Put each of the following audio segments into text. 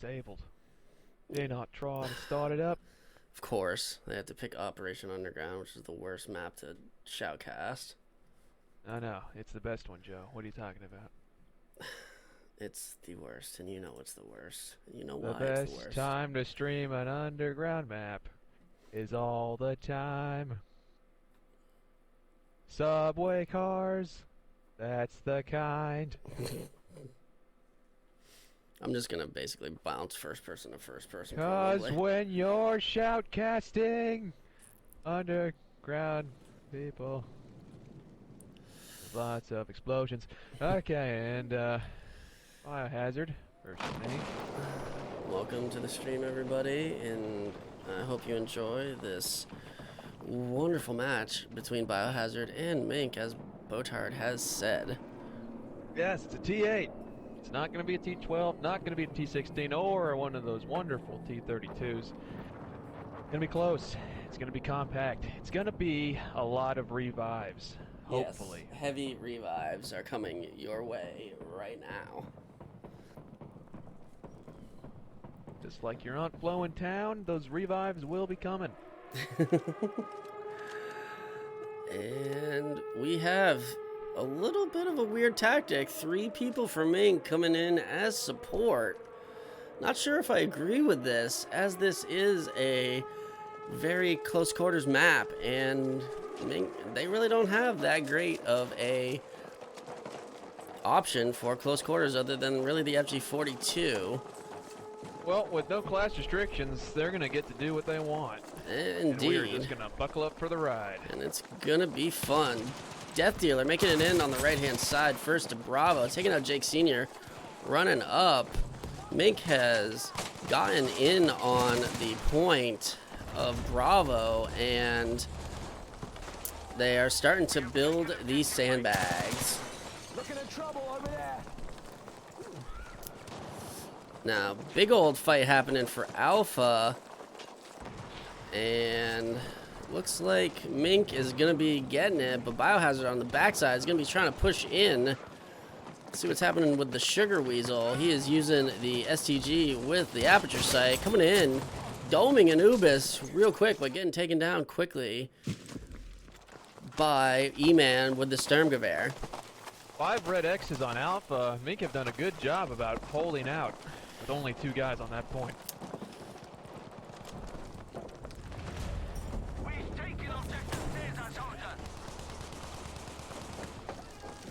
disabled. They not try to start it up. Of course, they have to pick Operation Underground, which is the worst map to shoutcast. I know, it's the best one, Joe. What are you talking about? It's the worst, and you know it's the worst. You know The why it's the best worst. time to stream an underground map is all the time. Subway cars, that's the kind. I'm just gonna basically bounce first person to first person. Cause Probably. when you're shoutcasting underground people, there's lots of explosions. Okay, and Biohazard versus me. Welcome to the stream, everybody, and I hope you enjoy this wonderful match between Biohazard and MINC, as Botard has said. Yes, it's a T8. It's not going to be a T12, not going to be a T16, or one of those wonderful T32s. It's going to be close. It's going to be compact. It's going to be a lot of revives, hopefully. Yes, heavy revives are coming your way right now. Just like your Aunt Flo in town, those revives will be coming. And we have a little bit of a weird tactic. 3 people from MINC coming in as support. Not sure if I agree with this, as this is a very close quarters map, and MINC, they really don't have that great of a option for close quarters other than really the FG42. Well, with no class restrictions, they're going to get to do what they want. Indeed. And we're just going to buckle up for the ride. And it's going to be fun. Death Dealer making it in on the right-hand side. First to Bravo, taking out Jake Sr. Running up. MINC has gotten in on the point of Bravo, and they are starting to build these sandbags. Looking at trouble over there. Now, big old fight happening for Alpha, and looks like MINC is going to be getting it, but Biohazard on the backside is going to be trying to push in. Let's see what's happening with the Sugar Weasel. He is using the STG with the aperture sight, coming in, doming Anubis real quick, but getting taken down quickly by E-Man with the Sturmgewehr. 5 red X's on Alpha. MINC have done a good job about holding out with only 2 guys on that point.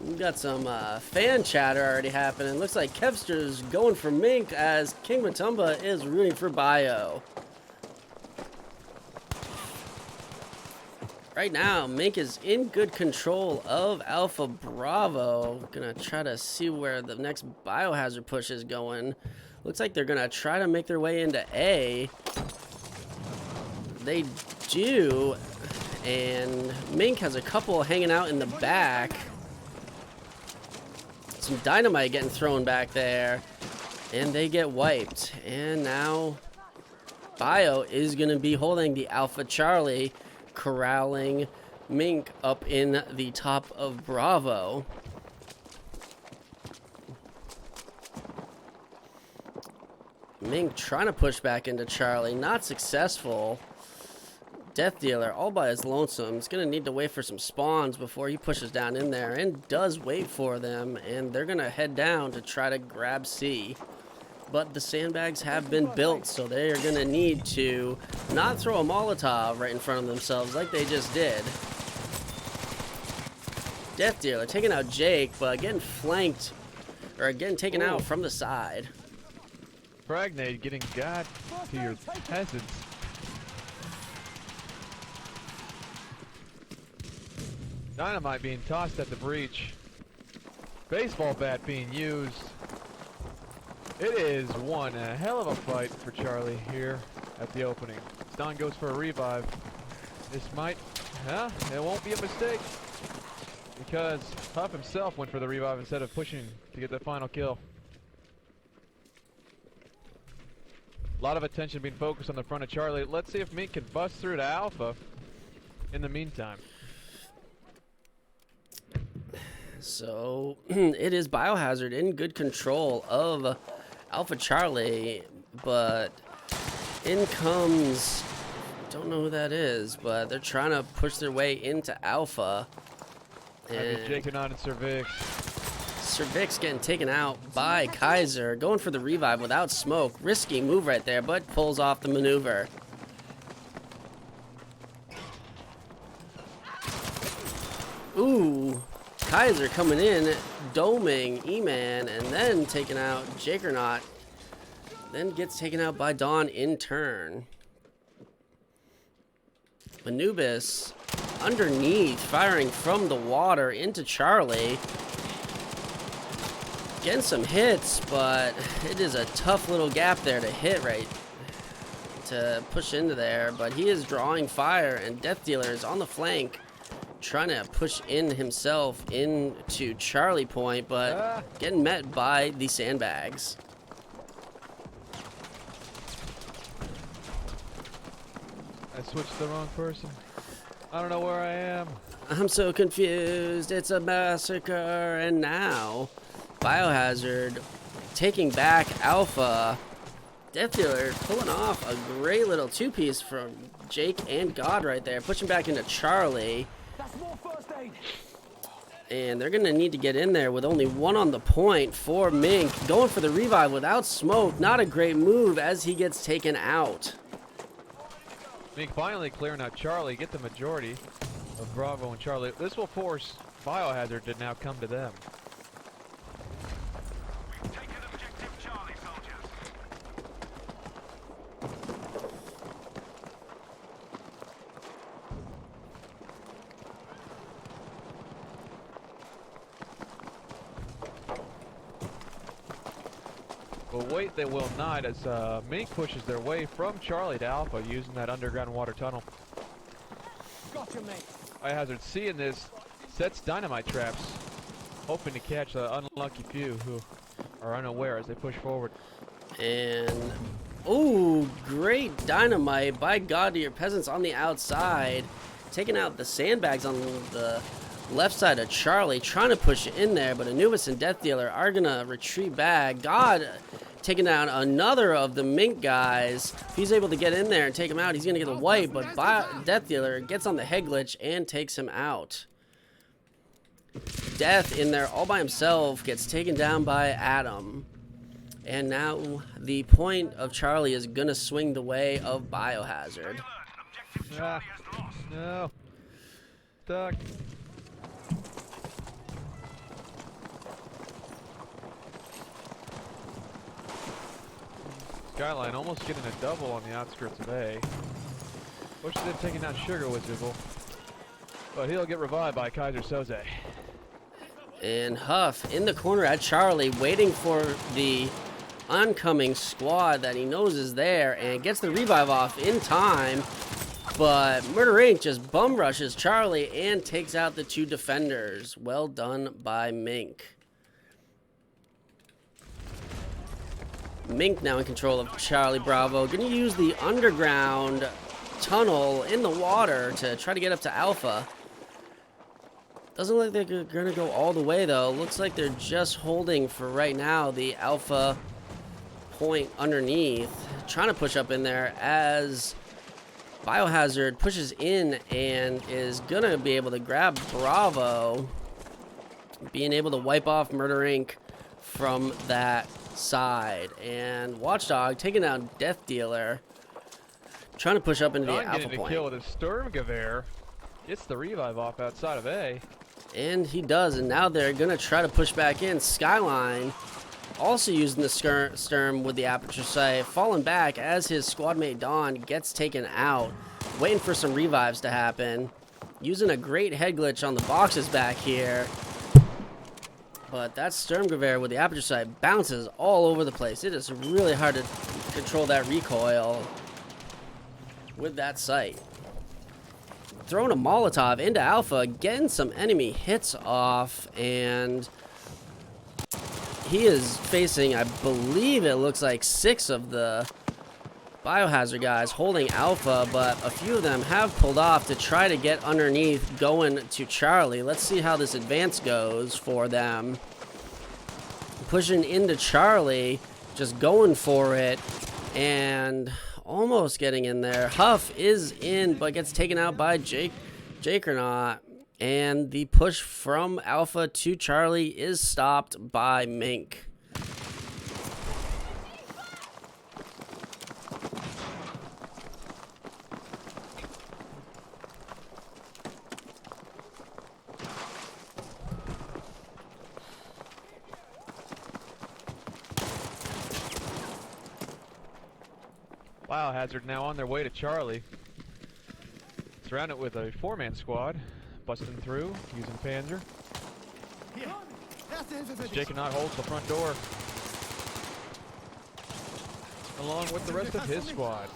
We've got some fan chatter already happening. Looks like Kevster's going for MINC as King Matumba is rooting for Bio. Right now, MINC is in good control of Alpha Bravo. Gonna try to see where the next Biohazard push is going. Looks like they're gonna try to make their way into A. They do, and MINC has a couple hanging out in the back. Some dynamite getting thrown back there, and they get wiped. And now Bio is going to be holding the Alpha Charlie, corralling MINC up in the top of Bravo. MINC trying to push back into Charlie, not successful. Death Dealer all by his lonesome. He's going to need to wait for some spawns before he pushes down in there, and does wait for them, and they're going to head down to try to grab C. But the sandbags have been built, so they are going to need to not throw a Molotov right in front of themselves like they just did. Death Dealer taking out Jake, but getting flanked, or getting taken out from the side. Pragnate getting got to your peasants. Dynamite being tossed at the breach. Baseball bat being used. It is one hell of a fight for Charlie here at the opening. Stan goes for a revive. This might, it won't be a mistake. Because Huff himself went for the revive instead of pushing to get the final kill. A lot of attention being focused on the front of Charlie. Let's see if MINC can bust through to Alpha in the meantime. So it is Biohazard in good control of Alpha Charlie. but in comes, don't know who that is, but they're trying to push their way into Alpha. That'd be Jacob and Cervix. Cervix getting taken out by Kaiser, going for the revive without smoke. Risky move right there, but pulls off the maneuver. Ooh, Kaiser coming in, doming E-Man, and then taking out Jakernaut. Then gets taken out by Dawn in turn. Anubis underneath, firing from the water into Charlie. Getting some hits, but it is a tough little gap there to hit right, to push into there. But he is drawing fire, and Death Dealer is on the flank, trying to push in himself into Charlie Point, but getting met by the sandbags. I switched to the wrong person. I don't know where I am. I'm so confused. It's a massacre. And now, Biohazard taking back Alpha. Death Dealer pulling off a great little two-piece from Jake and God right there, pushing back into Charlie. That's more first aid. And they're going to need to get in there with only one on the point for Mink. Going for the revive without smoke. Not a great move as he gets taken out. Mink finally clearing out Charlie, get the majority of Bravo and Charlie. This will force Biohazard to now come to them. We've taken objective Charlie, soldiers. But wait, they will not, as Mink pushes their way from Charlie to Alpha using that underground water tunnel. Gotcha, mate. Biohazard seeing this sets dynamite traps, hoping to catch the unlucky few who are unaware as they push forward. And, ooh, great dynamite by God to your peasants on the outside. Taking out the sandbags on the left side of Charlie, trying to push it in there, but Anubis and Death Dealer are going to retreat back. God taking down another of the Mink guys. If he's able to get in there and take him out, he's going to get a wipe, but Death Dealer gets on the head glitch and takes him out. Death in there all by himself gets taken down by Adam. And now the point of Charlie is going to swing the way of Biohazard. Objective Charlie has lost. No. Stuck. Skyline almost getting a double on the outskirts of A. Pushes in, taking down Sugar Wizzible. But he'll get revived by Kaiser Soze. And Huff in the corner at Charlie, waiting for the oncoming squad that he knows is there, and gets the revive off in time. But Murder Inc. just bum rushes Charlie and takes out the two defenders. Well done by Mink. Mink now in control of Charlie Bravo. Going to use the underground tunnel in the water to try to get up to Alpha. Doesn't look like they're going to go all the way, though. Looks like they're just holding for right now the Alpha point underneath. Trying to push up in there as Biohazard pushes in and is going to be able to grab Bravo. Being able to wipe off Murder Inc. from that side. And Watchdog taking out Death Dealer. Trying to push up into the Alpha getting point. a kill with his Sturmgewehr. Gets the revive off outside of A. And he does, and now they're going to try to push back in. Skyline also using the Sturm with the aperture sight, falling back as his squad mate Dawn gets taken out. Waiting for some revives to happen. Using a great head glitch on the boxes back here. But that Sturmgewehr with the aperture sight bounces all over the place. It is really hard to control that recoil with that sight. Throwing a Molotov into Alpha, getting some enemy hits off, and he is facing, I believe it looks like 6 of the Biohazard guys holding Alpha, but a few of them have pulled off to try to get underneath going to Charlie. Let's see how this advance goes for them. Pushing into Charlie, just going for it. And almost getting in there. Huff is in, but gets taken out by Jakernaut. And the push from Alpha to Charlie is stopped by MINC. BioHzD now on their way to Charlie. Surrounded with a 4-man squad, busting through using Panzer. Jakernaut holds the front door, along with the rest of his squad.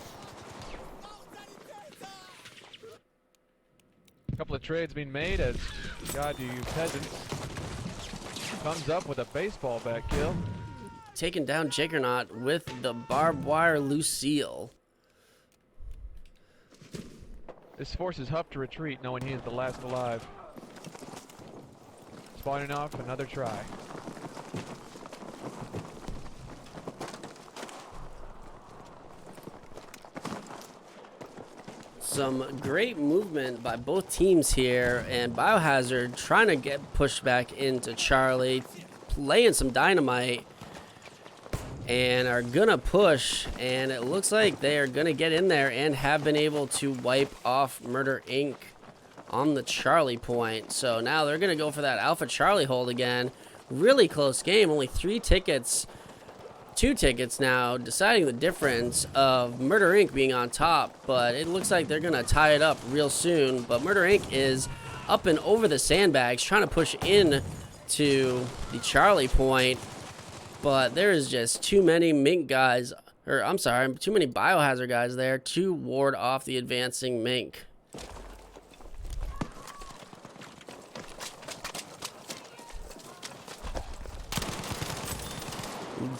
A couple of trades being made as God You Peasants comes up with a baseball bat kill. Taking down Jakernaut with the barbed wire Lucille. This forces Huff to retreat, knowing he is the last alive. Spawning off another try. Some great movement by both teams here, and BioHzD trying to get pushed back into Charlie, laying some dynamite, and are gonna push, and it looks like they are gonna get in there and have been able to wipe off Murder Inc. on the Charlie point. So now they're gonna go for that Alpha Charlie hold again. Really close game, only 3 tickets, 2 tickets now, deciding the difference of Murder Inc. being on top, but it looks like they're gonna tie it up real soon. But Murder Inc. is up and over the sandbags, trying to push in to the Charlie point. But there is just too many MINC guys, or I'm sorry, too many BioHzD guys there to ward off the advancing MINC.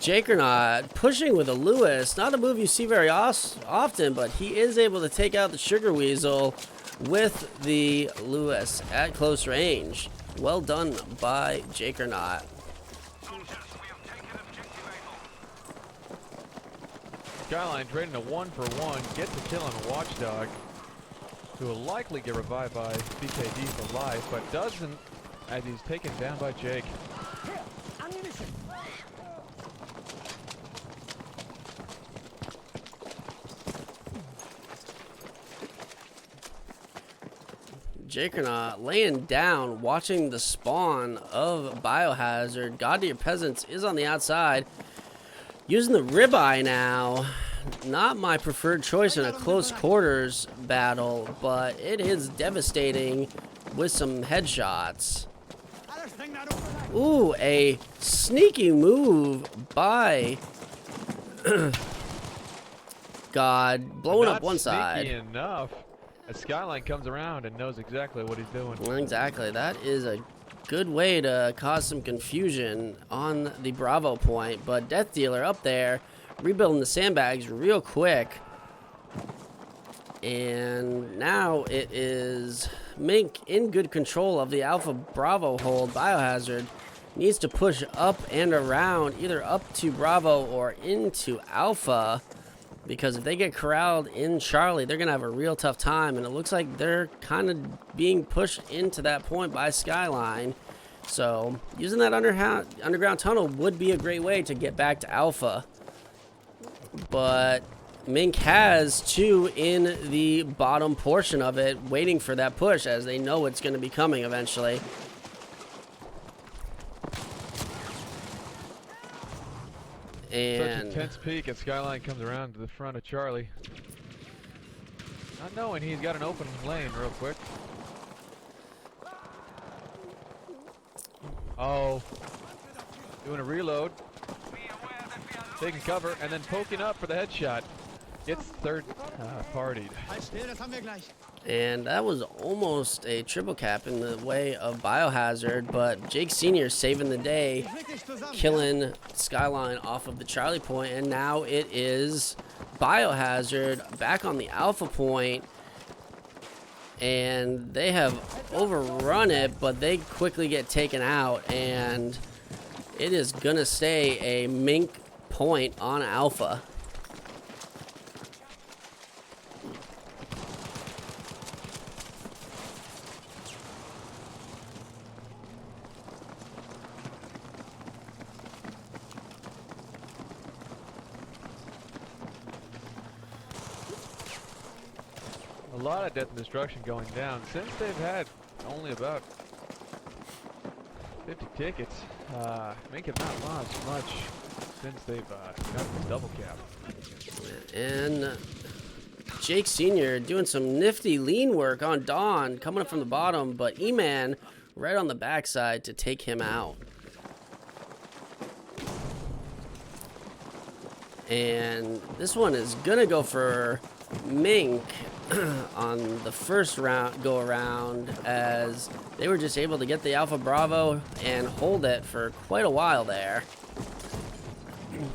Jakernaut pushing with a Lewis, not a move you see very often, but he is able to take out the Sugar Weasel with the Lewis at close range. Well done by Jakernaut. Skyline trading a 1-for-1, gets a kill on a Watchdog, who will likely get revived by BKD for life, but doesn't as he's taken down by Jake. Here, ammunition. Jakernaut laying down, watching the spawn of BioHzD. God to Your Peasants is on the outside. Using the ribeye now. Not my preferred choice in a close quarters battle, but it is devastating with some headshots. Ooh, a sneaky move by God, blowing up one side. Not sneaky enough. As Skyline comes around and knows exactly what he's doing. Well, exactly. That is a good way to cause some confusion on the Bravo point. But Death Dealer up there, rebuilding the sandbags real quick. And now it is MINC in good control of the Alpha Bravo hold. BioHzD needs to push up and around, either up to Bravo or into Alpha. Because if they get corralled in Charlie, they're going to have a real tough time. And it looks like they're kind of being pushed into that point by Skyline. So using that underground tunnel would be a great way to get back to Alpha. But MINC has 2 in the bottom portion of it, waiting for that push as they know it's going to be coming eventually. And such a tense peak as Skyline comes around to the front of Charlie. Not knowing he's got an open lane real quick. Oh. Doing a reload. Taking cover and then poking up for the headshot. Gets third partied. And that was almost a triple cap in the way of BioHzD, but Jake Sr. saving the day, killing Skyline off of the Charlie point, and now it is BioHzD back on the Alpha point, and they have overrun it, but they quickly get taken out, and it is gonna stay a MINC point on Alpha. lot of death and destruction going down since they've had only about 50 tickets. MINC have not lost much since they've got this double cap. And Jake Sr. doing some nifty lean work on Don, coming up from the bottom, but E-Man right on the backside to take him out. And this one is gonna go for MINC on the first round go around, as they were just able to get the Alpha Bravo and hold it for quite a while there.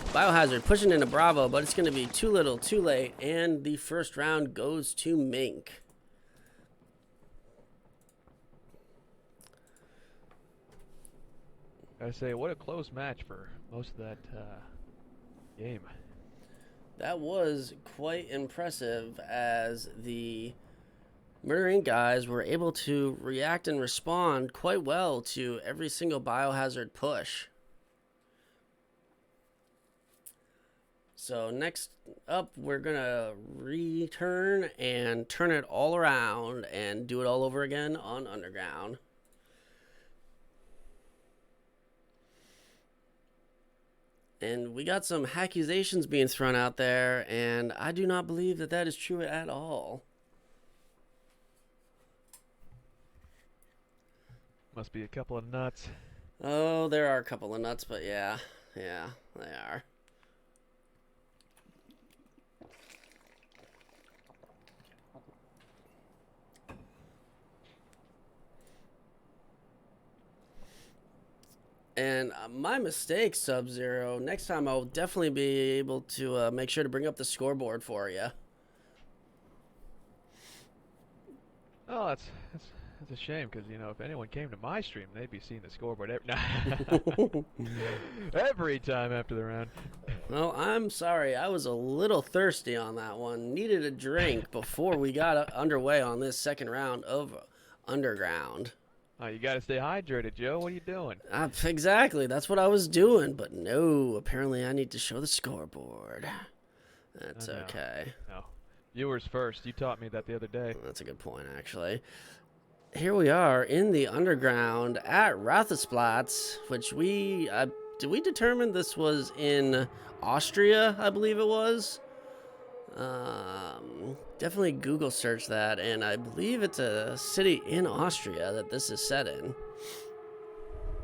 Biohazard pushing into Bravo, but it's going to be too little, too late, and the first round goes to MINC. I say, what a close match for most of that game. That was quite impressive, as the Murder Inc. guys were able to react and respond quite well to every single Biohazard push. So next up, we're going to return and turn it all around and do it all over again on Underground. And we got some accusations being thrown out there, and I do not believe that that is true at all. Must be a couple of nuts. Oh, there are a couple of nuts, but yeah, they are. And my mistake, Sub-Zero. Next time I'll definitely be able to make sure to bring up the scoreboard for you. Oh, that's a shame, because, you know, if anyone came to my stream, they'd be seeing the scoreboard every time after the round. Well, I'm sorry. I was a little thirsty on that one. Needed a drink before we got underway on this second round of Underground. Oh, you got to stay hydrated, Joe. What are you doing? Exactly. That's what I was doing. But no, apparently I need to show the scoreboard. That's okay. No. Viewers first. You taught me that the other day. That's a good point, actually. Here we are in the Underground at Rathesplatz, which did we determine this was in Austria, I believe it was? Definitely Google search that, and I believe it's a city in Austria that this is set in.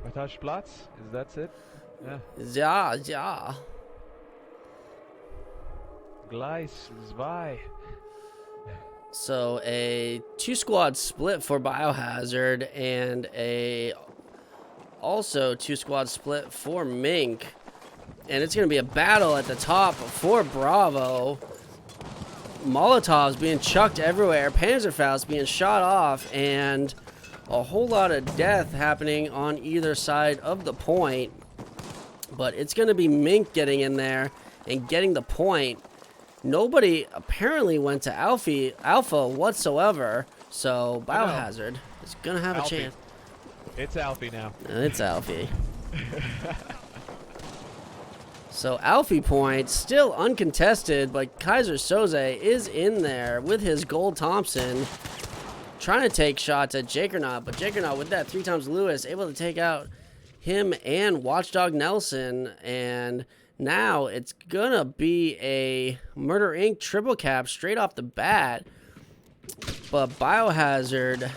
Rathesplatz? Is that it? Yeah, yeah. Gleis 2. So a 2-squad split for Biohazard, and also 2-squad split for MINC. And it's going to be a battle at the top for Bravo. Molotovs being chucked everywhere, Panzerfaust being shot off, and a whole lot of death happening on either side of the point. But it's going to be MINC getting in there and getting the point. Nobody apparently went to Alpha whatsoever, so Biohazard is going to have a chance. It's Alfie now. It's Alfie. So Alfie point still uncontested, but Kaiser Soze is in there with his Gold Thompson, trying to take shots at Jakernaut, but Jakernaut with that 3x Lewis able to take out him and Watchdog Nelson, and now it's gonna be a Murder Inc. triple cap straight off the bat, but Biohazard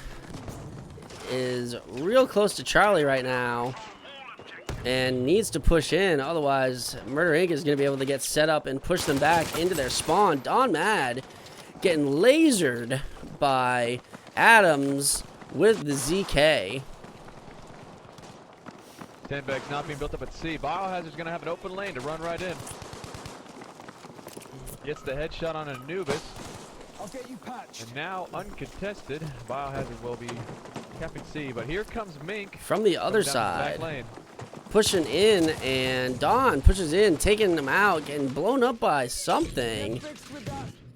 is real close to Charlie right now and needs to push in, otherwise Murder Inc. is going to be able to get set up and push them back into their spawn. Don Mad getting lasered by Adams with the ZK. Sandbags not being built up at C. Biohazard's going to have an open lane to run right in. Gets the headshot on Anubis. I'll get you patched. And now, uncontested, Biohazard will be capping C. But here comes MINC from the other down side. the back lane. Pushing in, and Don pushes in, taking them out, getting blown up by something.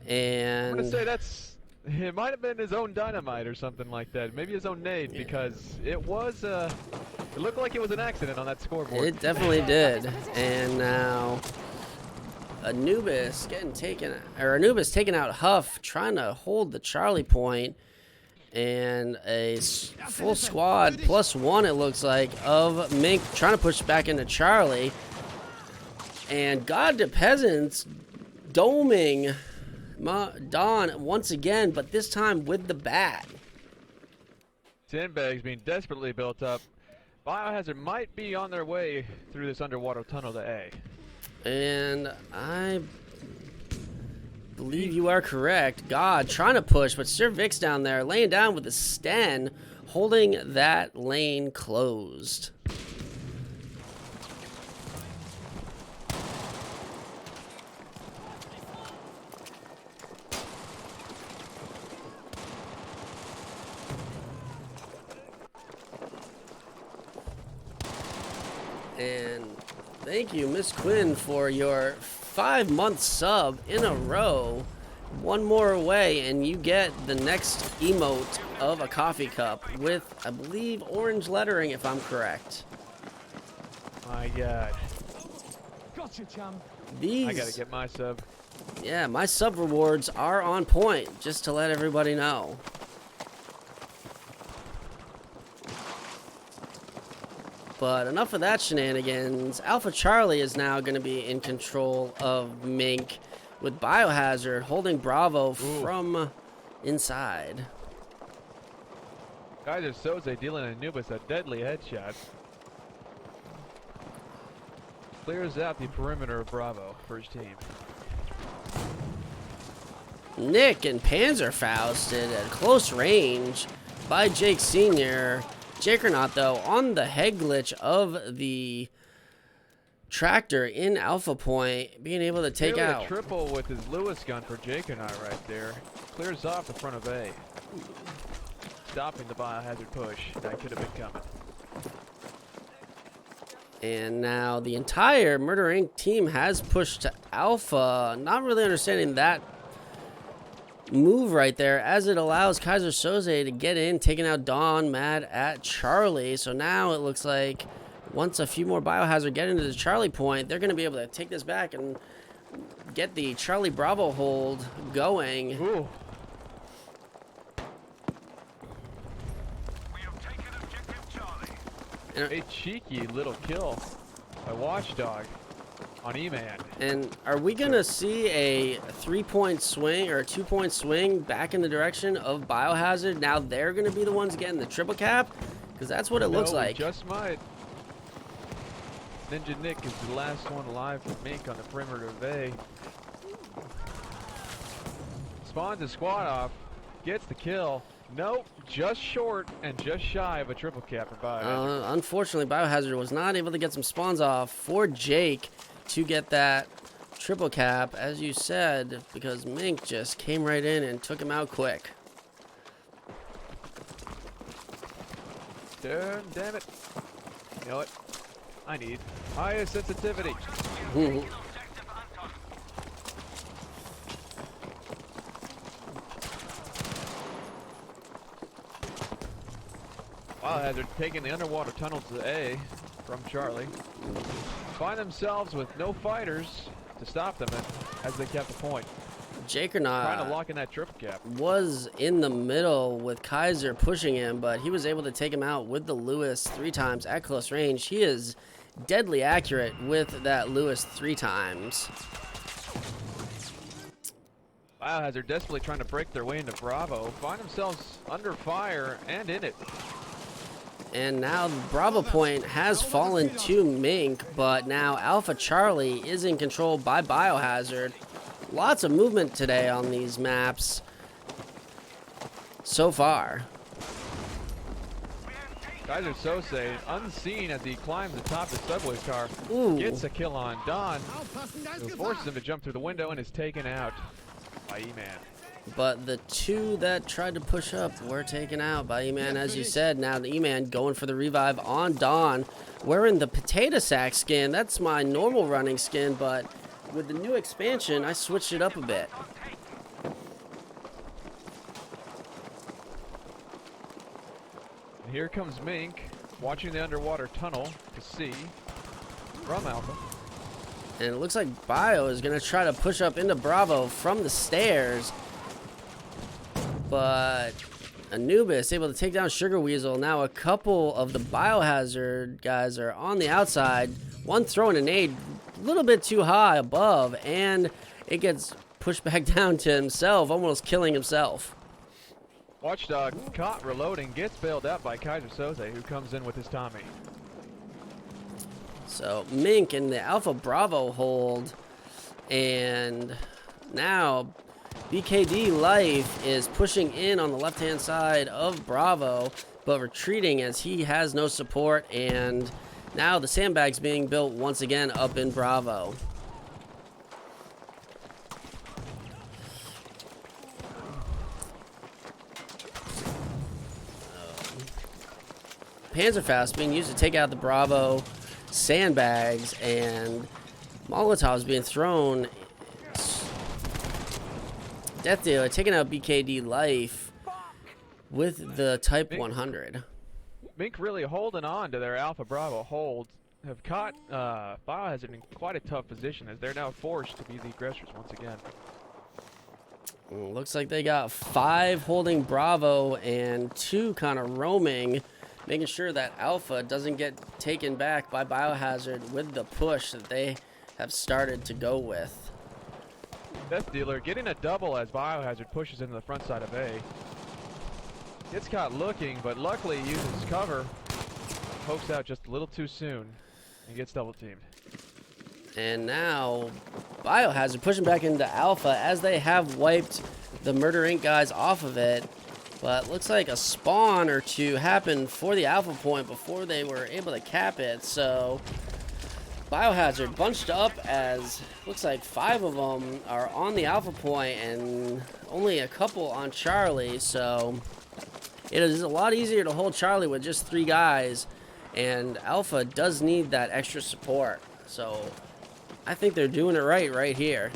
And I'm going to say it might have been his own dynamite or something like that. Maybe his own nade, because it was, it looked like it was an accident on that scoreboard. It definitely did. And now Anubis getting taken, or Anubis taking out Huff, trying to hold the Charlie point, and a full squad +1 it looks like of MINC trying to push back into Charlie, and God to Peasants doming Don once again, but this time with the bat. Sandbags being desperately built up. Biohazard might be on their way through this underwater tunnel to A. And I believe you are correct. God trying to push, but Sir Vic's down there laying down with the Sten, holding that lane closed. And thank you, Miss Quinn, for your 5-month sub in a row. One more away, and you get the next emote of a coffee cup with, I believe, orange lettering, if I'm correct. My God. Gotcha, chum. I gotta get my sub. Yeah, my sub rewards are on point, just to let everybody know. But enough of that shenanigans. Alpha Charlie is now going to be in control of MINC, with Biohazard holding Bravo from inside. Kaiser Soze dealing Anubis a deadly headshot. Clears out the perimeter of Bravo for his team. Nick and Panzerfausted at close range by Jake Sr. Jakernaut, though, on the head glitch of the tractor in Alpha Point, being able to take Nearly out. a triple with his Lewis gun for Jakernaut right there. Clears off the front of A. Stopping the Biohazard push. That could have been coming. And now the entire Murder Inc. team has pushed to Alpha. Not really understanding that move right there, as it allows Kaiser Soze to get in, taking out Dawn mad at Charlie. So now it looks like once a few more Biohazard get into the Charlie point, they're going to be able to take this back and get the Charlie Bravo hold going. Ooh. We have taken objective Charlie. A cheeky little kill by Watchdog on E-Man. And are we going to see a 3-point swing or a 2-point swing back in the direction of Biohazard? Now they're going to be the ones getting the triple cap? Because that's what it looks like. Just might. Ninja Nick is the last one alive for MINC on the perimeter of A. Spawns his squad off. Gets the kill. Nope, just short and just shy of a triple cap for Biohazard. Unfortunately, Biohazard was not able to get some spawns off for Jake to get that triple cap, as you said, because MINC just came right in and took him out quick. Damn it. You know what? I need higher sensitivity. Biohazard taking the underwater tunnel to A from Charlie. Find themselves with no fighters to stop them as they kept the point. Trying to Jakernaut lock in that triple cap. was in the middle with Kaiser pushing him, but he was able to take him out with the Lewis 3 times at close range. He is deadly accurate with that Lewis 3 times. Biohazard desperately trying to break their way into Bravo. Find themselves under fire and in it. And now Bravo Point has fallen to MINC, but now Alpha Charlie is in control by Biohazard. Lots of movement today on these maps so far. Kaiser Soze, unseen as he climbs the top of the subway car, Ooh. gets a kill on Don, who forces him to jump through the window and is taken out by E-Man. But the 2 that tried to push up were taken out by E-Man, as you said. Now the E-Man going for the revive on Dawn, wearing the potato sack skin. That's my normal running skin, but with the new expansion, I switched it up a bit. And here comes MINC, watching the underwater tunnel to see from Alpha. And it looks like Bio is going to try to push up into Bravo from the stairs. But Anubis able to take down Sugar Weasel. Now a couple of the Biohazard guys are on the outside. One throwing a nade a little bit too high above, and it gets pushed back down to himself, almost killing himself. Watchdog caught reloading, gets bailed out by Kaiser Soze, who comes in with his Tommy. So MINC in the Alpha Bravo hold, and now BKD Life is pushing in on the left-hand side of Bravo, but retreating as he has no support, and now the sandbags being built once again up in Bravo. Panzerfaust being used to take out the Bravo sandbags, and Molotovs being thrown. Death Dealer taking out BKD Life with the Type 100. MINC really holding on to their Alpha Bravo hold. Have caught Biohazard in quite a tough position as they're now forced to be the aggressors once again. Looks like they got 5 holding Bravo and 2 kind of roaming, making sure that Alpha doesn't get taken back by Biohazard with the push that they have started to go with. Death Dealer getting a double as Biohazard pushes into the front side of A. Gets caught looking, but luckily uses cover. Pokes out just a little too soon and gets double teamed. And now Biohazard pushing back into Alpha as they have wiped the Murder Inc. guys off of it. But looks like a spawn or two happened for the Alpha point before they were able to cap it. So Biohazard bunched up as looks like 5 of them are on the Alpha point and only a couple on Charlie. So it is a lot easier to hold Charlie with just 3 guys, and Alpha does need that extra support. So I think they're doing it right here.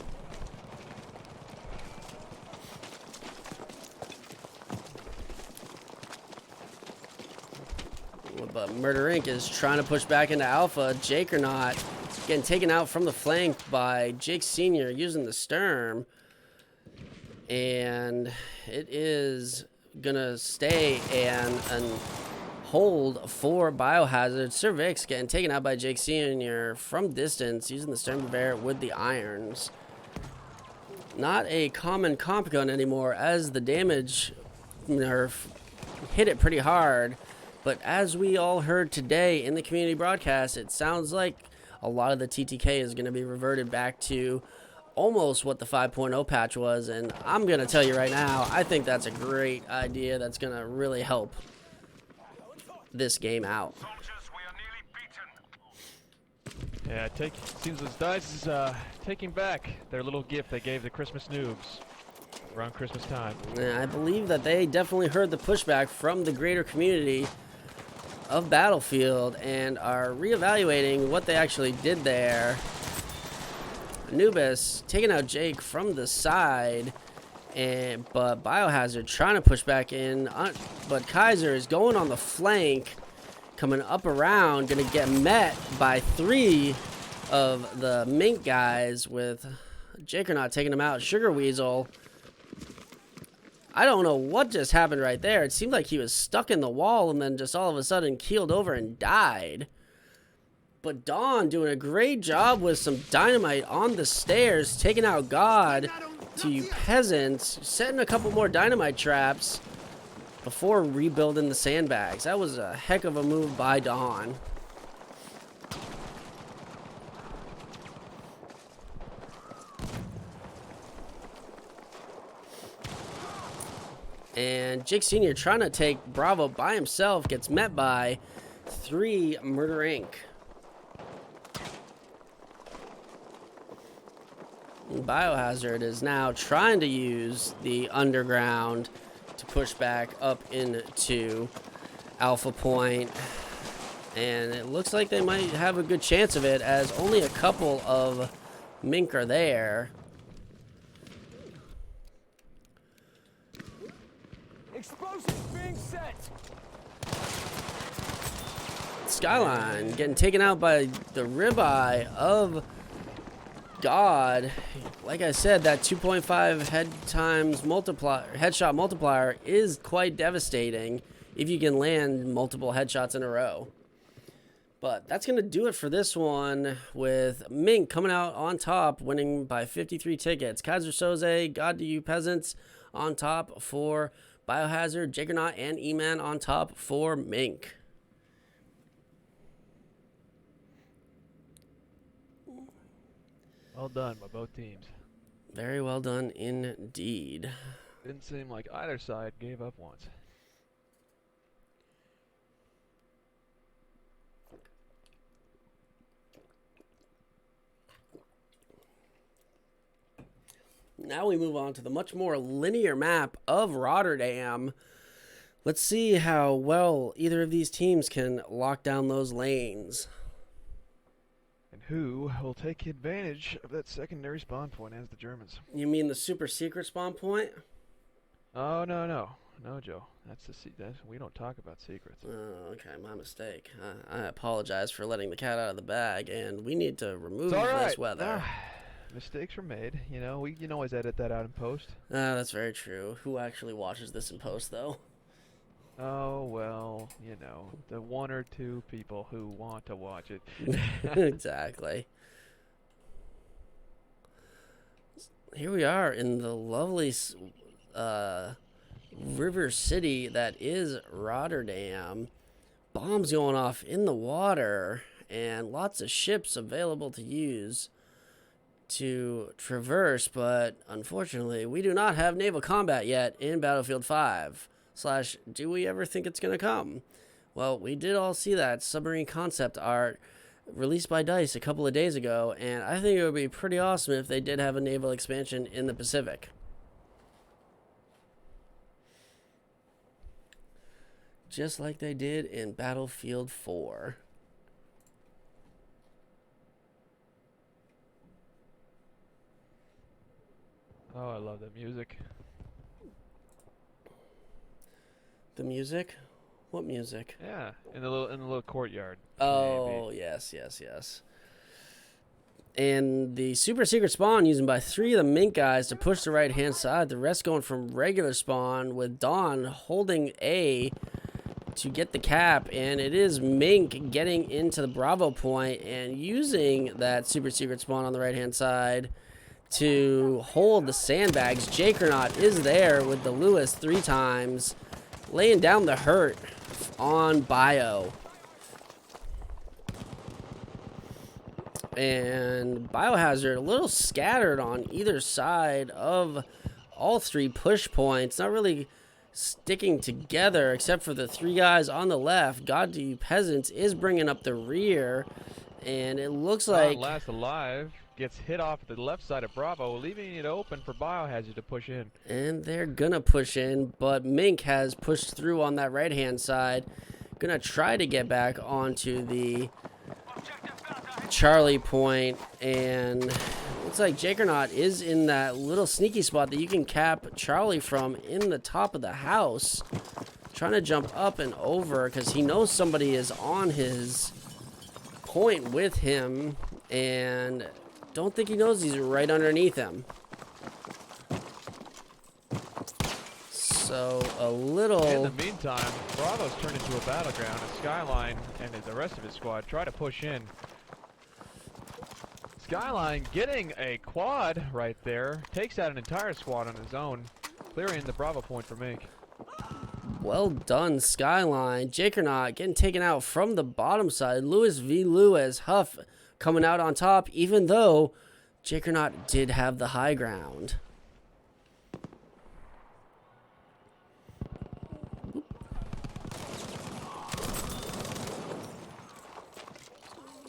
But Murder Inc. is trying to push back into Alpha. Jake or not, getting taken out from the flank by Jake Sr. using the Sturm. And it is gonna stay and hold for Biohazard. Cervix getting taken out by Jake Sr. from distance using the Sturm Bear with the irons. Not a common comp gun anymore as the damage nerf hit it pretty hard. But as we all heard today in the community broadcast, it sounds like a lot of the TTK is going to be reverted back to almost what the 5.0 patch was. And I'm going to tell you right now, I think that's a great idea that's going to really help this game out. Yeah, seems as DICE is taking back their little gift they gave the Christmas noobs around Christmas time. And I believe that they definitely heard the pushback from the greater community of Battlefield and are reevaluating what they actually did there. Anubis taking out Jake from the side, but Biohazard trying to push back in, but Kaiser is going on the flank, coming up around, gonna get met by 3 of the MINC guys with Jake or not taking him out. Sugar Weasel, I don't know what just happened right there. It seemed like he was stuck in the wall and then just all of a sudden keeled over and died. But Dawn doing a great job with some dynamite on the stairs, taking out God to you peasants, setting a couple more dynamite traps before rebuilding the sandbags. That was a heck of a move by Dawn. And Jake Sr. trying to take Bravo by himself, gets met by 3 Murder Inc. And Biohazard is now trying to use the underground to push back up into Alpha Point. And it looks like they might have a good chance of it as only a couple of MINC are there. Explosives being set. Skyline. 'Skyline getting taken out by the ribeye of Jake Sr. And Jake Sr. getting taken out by 3 MINC guys with Jake or not taking him out. Sugar Weasel getting taken out by 3 MINC guys with Jake or not taking him out. God, like I said, that 2.5 headshot multiplier is quite devastating if you can land multiple headshots in a row. But that's going to do it for this one, with MINC coming out on top, winning by 53 tickets. Kaiser Soze, God to You Peasants on top for Biohazard, Juggernaut, and E-Man on top for MINC. Well done by both teams. Very well done indeed. Didn't seem like either side gave up once. Now we move on to the much more linear map of Rotterdam. Let's see how well either of these teams can lock down those lanes. And who will take advantage of that secondary spawn point as the Germans? You mean the super secret spawn point? Oh, no, no. No, Joe. We don't talk about secrets. Oh, okay, my mistake. I apologize for letting the cat out of the bag, and we need to remove It's all right. this weather. Mistakes were made. You know, we can always edit that out in post. That's very true. Who actually watches this in post, though? Oh, well, you know, the one or two people who want to watch it. Exactly. Here we are in the lovely river city that is Rotterdam. Bombs going off in the water, and lots of ships available to use to traverse, but unfortunately we do not have naval combat yet in Battlefield 5. / do we ever think it's going to come? Well, we did all see that submarine concept art released by DICE a couple of days ago, and I think it would be pretty awesome if they did have a naval expansion in the Pacific. Just like they did in Battlefield 4. Oh, I love that music. The music? What music? Yeah, in the little courtyard. Oh, yes. And the super secret spawn used by 3 of the MINC guys to push the right hand side. The rest going from regular spawn, with Dawn holding A to get the cap, and it is MINC getting into the Bravo point and using that super secret spawn on the right hand side to hold the sandbags. Juggernaut is there with the Lewis 3 times, laying down the hurt on Bio. And Biohazard a little scattered on either side of all 3 push points, not really sticking together except for the 3 guys on the left. God to You Peasants is bringing up the rear, and it looks like Last alive gets hit off the left side of Bravo, leaving it open for Biohazard to push in. and they're gonna push in, but MINC has pushed through on that right hand side, gonna try to get back onto the Charlie point, and looks like Juggernaut is in that little sneaky spot that you can cap Charlie from in the top of the house, trying to jump up and over because he knows somebody is on his point with him, and don't think he knows he's right underneath him. So a little... In the meantime, Bravo's turned into a battleground, and Skyline and the rest of his squad try to push in. Skyline getting a quad right there, takes out an entire squad on his own, clearing the Bravo point for MINC. Well done, Skyline. Juggernaut getting taken out from the bottom side. Lewis v. Lewis. Huff coming out on top, even though Juggernaut did have the high ground.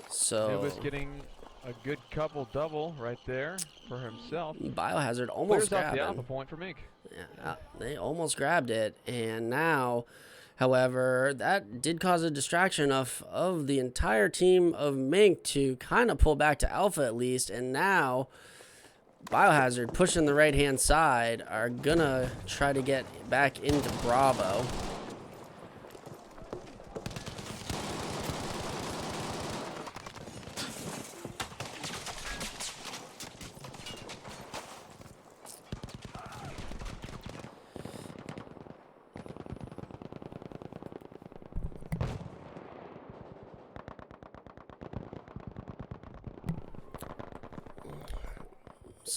So Lewis getting a good couple double right there for himself. Biohazard almost Clears off grabbed the him. alpha point for MINC. Yeah, they almost grabbed it, and now, however, that did cause a distraction of the entire team of MINC to kind of pull back to alpha at least, and now Biohazard pushing the right hand side are gonna try to get back into Bravo.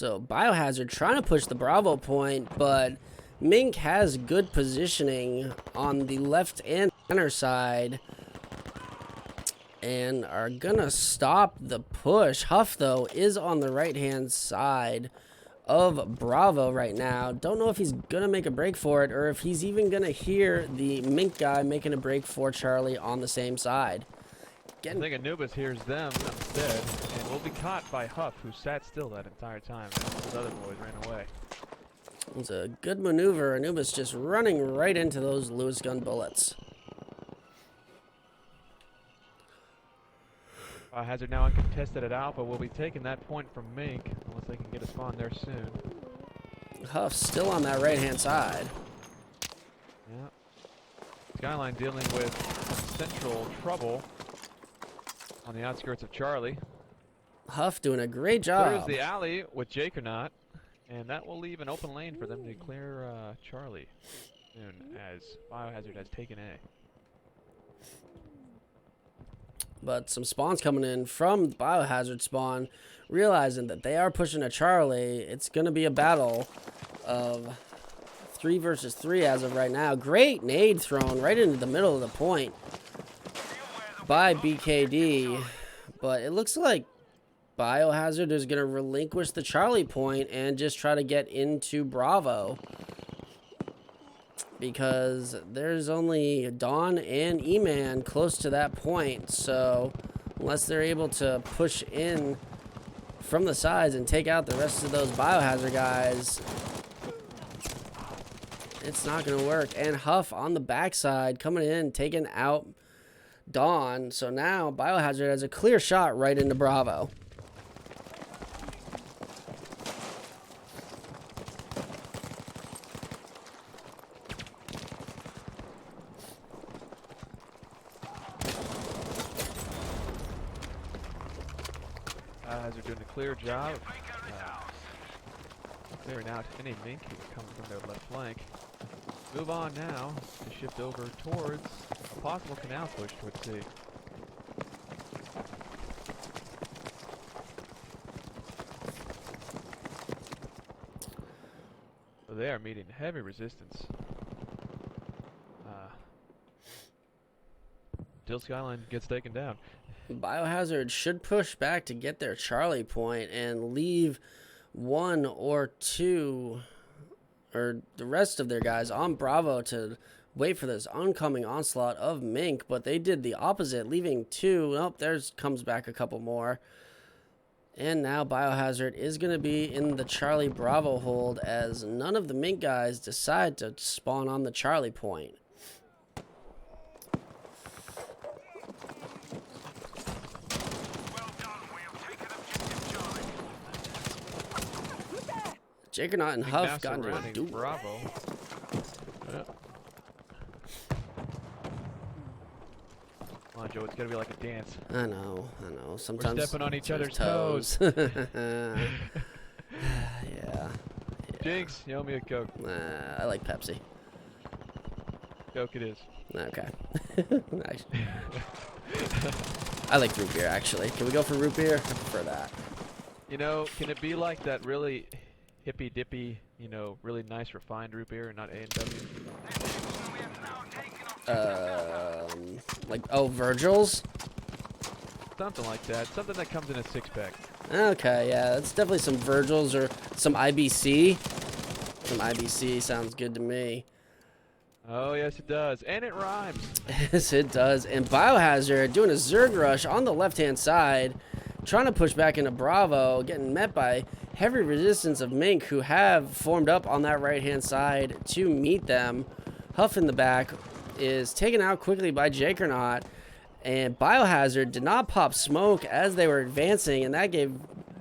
So Biohazard trying to push the Bravo point, but MINC has good positioning on the left and center side and are gonna stop the push. Huff, though, is on the right-hand side of Bravo right now. Don't know if he's gonna make a break for it or if he's even gonna hear the MINC guy making a break for Charlie on the same side. I think Anubis hears them instead, and will be caught by Huff, who sat still that entire time, and those other boys ran away. It's a good maneuver. Anubis just running right into those Lewis gun bullets. Hazard now uncontested at Alpha will be taking that point from MINC, unless they can get a spawn there soon. Huff still on that right-hand side. Yeah. Skyline dealing with central trouble on the outskirts of Charlie. Huff doing a great Clears job. the alley with Jakernaut, and that will leave an open lane for them to clear Charlie soon, as Biohazard has taken A. But some spawns coming in from the Biohazard spawn, realizing that they are pushing a Charlie. It's going to be a battle of 3 versus 3 as of right now. Great nade thrown right into the middle of the point by BKD. But it looks like Biohazard is going to relinquish the Charlie point and just try to get into Bravo, because there's only Dawn and E-Man close to that point. So unless they're able to push in from the sides and take out the rest of those Biohazard guys, it's not going to work. And Huff on the backside coming in, taking out Dawn. So now Biohazard has a clear shot right into Bravo. Hazard doing a clear job. Clearing out any MINC who are coming from their left flank. Move on now to shift over towards a possible canal push towards C. So they are meeting heavy resistance. Till Skyline gets taken down. Biohazard should push back to get their Charlie point and leave 1 or 2 or the rest of their guys on Bravo to wait for this oncoming onslaught of MINC, but they did the opposite, leaving 2. Nope, there's comes back a couple more. And now Biohazard is going to be in the Charlie Bravo hold as none of the MINC guys decide to spawn on the Charlie point. Jakernaut and Huff got into a duel. Bravo. Come on, Joe, it's gotta be like a dance. I know. Sometimes we're stepping on each other's toes. Yeah. Jinx, you owe me a Coke. I like Pepsi. Coke it is. Okay. Nice. I like root beer, actually. Can we go for root beer? I prefer that. You know, can it be like that really hippy dippy, you know, really nice refined root beer and not A&W? Like, oh, Virgil's? Something like that. Something that comes in a 6-pack. Okay, yeah, that's definitely some Virgil's or some IBC. Some IBC sounds good to me. Oh, yes, it does. And it rhymes. Yes, it does. And Biohazard doing a Zerg rush on the left-hand side, trying to push back into Bravo, getting met by heavy resistance of MINC, who have formed up on that right-hand side to meet them. Huff in the back is taken out quickly by Jakernaut, and Biohazard did not pop smoke as they were advancing, and that gave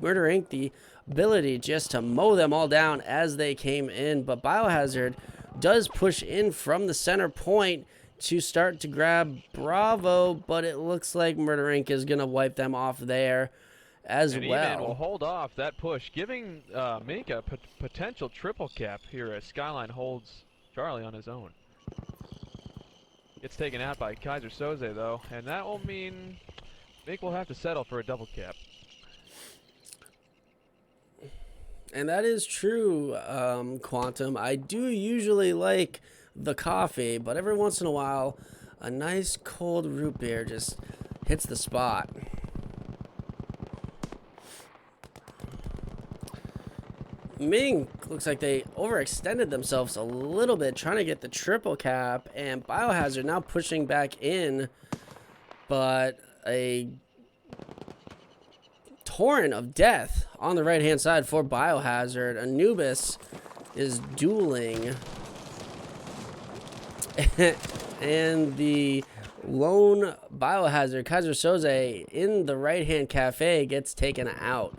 Murder Inc. the ability just to mow them all down as they came in. But Biohazard does push in from the center point to start to grab Bravo, but it looks like Murder Inc. is going to wipe them off there as and well. E-Man will hold off that push, giving MINC a potential triple cap here as Skyline holds Charlie on his own. Gets taken out by Kaiser Soze, though, and that will mean MINC will have to settle for a double cap. And that is true, Quantum. I do usually like the coffee, but every once in a while, a nice cold root beer just hits the spot. MINC looks like they overextended themselves a little bit trying to get the triple cap, and Biohazard now pushing back in, but a torrent of death on the right hand side for Biohazard. Anubis is dueling and the lone Biohazard Kaiser Soze in the right hand cafe gets taken out.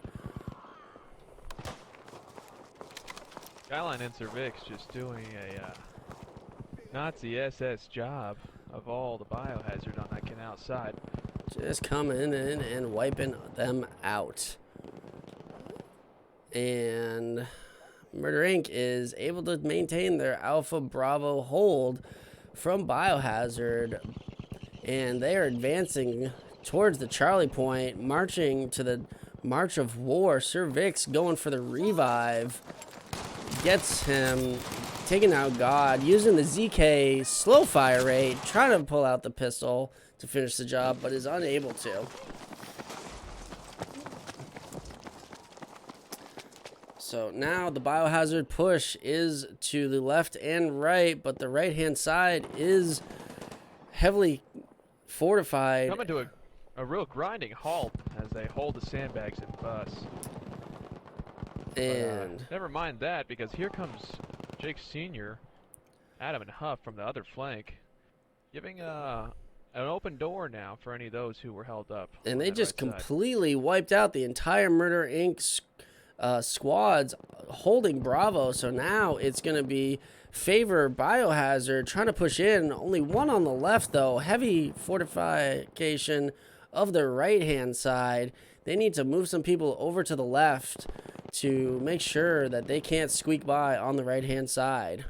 Skyline and Cervix just doing a Nazi SS job of all the Biohazard on that canal side. Just coming in and wiping them out. And Murder Inc. is able to maintain their Alpha Bravo hold from Biohazard. And they are advancing towards the Charlie point, marching to the March of War. Cervix going for the revive. Gets him, taking out God, using the ZK slow fire rate, trying to pull out the pistol to finish the job, but is unable to. So now the Biohazard push is to the left and right, but the right hand side is heavily fortified. Coming to a real grinding halt as they hold the sandbags and bus. And But, never mind that, because here comes Jake Sr., Adam and Huff from the other flank, giving an open door now for any of those who were held up. And they just completely wiped out the entire Murder Inc. Squads holding Bravo. So now it's going to be favor Biohazard trying to push in. Only one on the left, though. Heavy fortification of the right-hand side. They need to move some people over to the left to make sure that they can't squeak by on the right-hand side.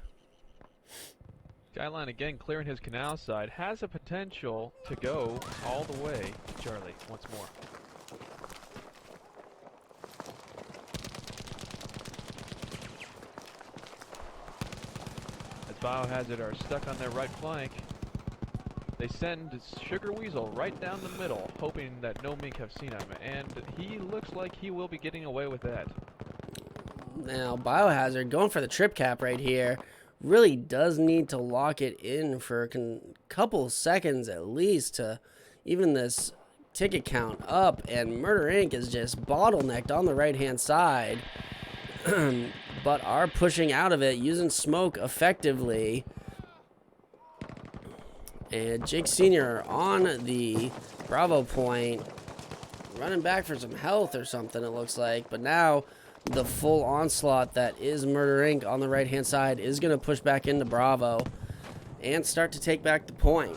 Skyline again clearing his canal side, has a potential to go all the way to Charlie once more. As Biohazard are stuck on their right flank, they send Sugar Weasel right down the middle, hoping that no MINC have seen him, and he looks like he will be getting away with that. Now, Biohazard going for the trip cap right here. Really does need to lock it in for a couple seconds at least to even this ticket count up. And Murder Inc. is just bottlenecked on the right-hand side. But are pushing out of it, using smoke effectively. And Jake Sr. on the Bravo point. Running back for some health or something, it looks like. But now the full onslaught that is Murder Inc. on the right-hand side is going to push back into Bravo and start to take back the point.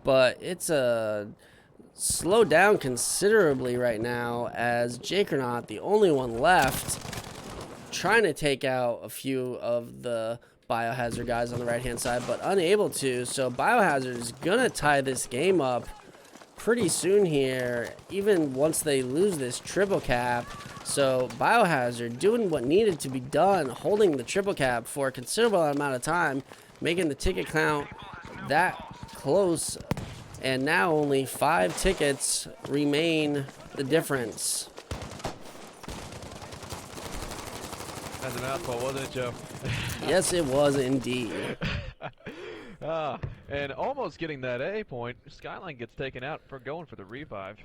But it's slowed down considerably right now as Jakernaut, the only one left, trying to take out a few of the Biohazard guys on the right-hand side, but unable to. So Biohazard is going to tie this game up pretty soon here, even once they lose this triple cap. So Biohazard doing what needed to be done, holding the triple cap for a considerable amount of time, making the ticket count that close, and now only 5 tickets remain the difference. That's a mouthful, wasn't it, Joe? Yes, it was indeed. And almost getting that A point, Skyline gets taken out for going for the revive.